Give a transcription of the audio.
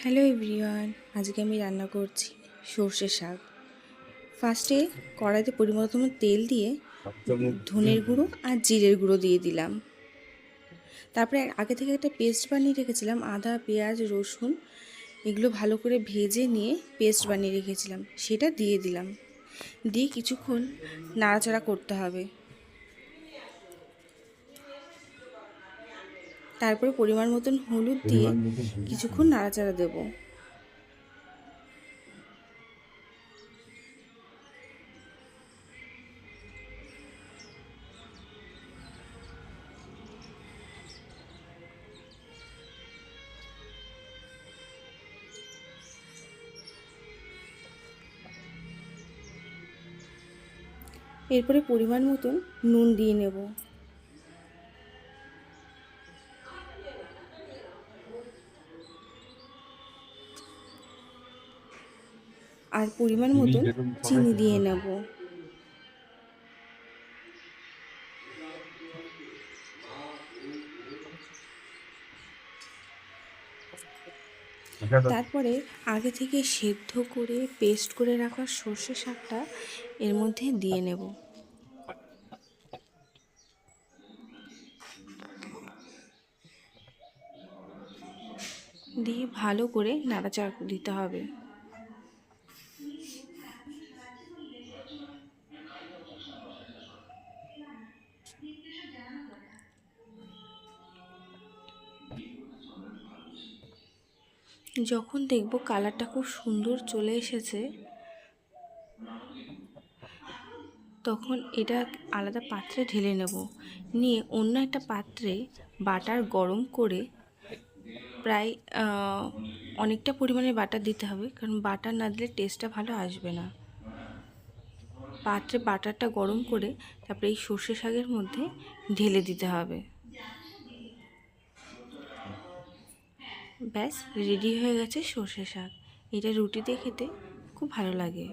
Hello everyone, আজকে আমি রান্না করছি সর্ষে শাক। ফার্স্টে কড়াইতে পরিমাণ মতো তেল দিয়ে ধনের গুঁড়ো আর জিরের গুঁড়ো দিয়ে দিলাম। তারপরে আগে থেকে একটা পেস্ট বানিয়ে রেখেছিলাম, আদা পেঁয়াজ রসুন এগুলো ভালো করে ভেজে নিয়ে পেস্ট বানিয়ে রেখেছিলাম, সেটা দিয়ে দিলাম। দিয়ে কিছুক্ষণ নাড়াচাড়া করতে হবে। তারপরে পরিমাণ মতন হলুদ দিয়ে কিছুক্ষণ নাড়াচাড়া দেবো। এরপরে পরিমাণ মতন নুন দিয়ে নেব। আর পরিমাণ মতন চিনি দিয়ে নেব। তারপরে আগে থেকে সেদ্ধ করে পেস্ট করে রাখা সর্ষে শাকটা এর মধ্যে দিয়ে নেব। দিয়ে ভালো করে নাড়াচাড়া দিতে হবে। যখন দেখব কালারটা খুব সুন্দর চলে এসেছে, তখন এটা আলাদা পাত্রে ঢেলে নেব। নিয়ে অন্য একটা পাত্রে বাটার গরম করে প্রায় অনেকটা পরিমাণে বাটার দিতে হবে, কারণ বাটার না দিলে টেস্টটা ভালো আসবে না। পাত্রে বাটারটা গরম করে তারপরে এই সর্ষে শাকের মধ্যে ঢেলে দিতে হবে। ব্যাস রেডি হয়ে গেছে সর্ষে শাক। এটা রুটি দিয়ে খেতে খুব ভালো লাগে।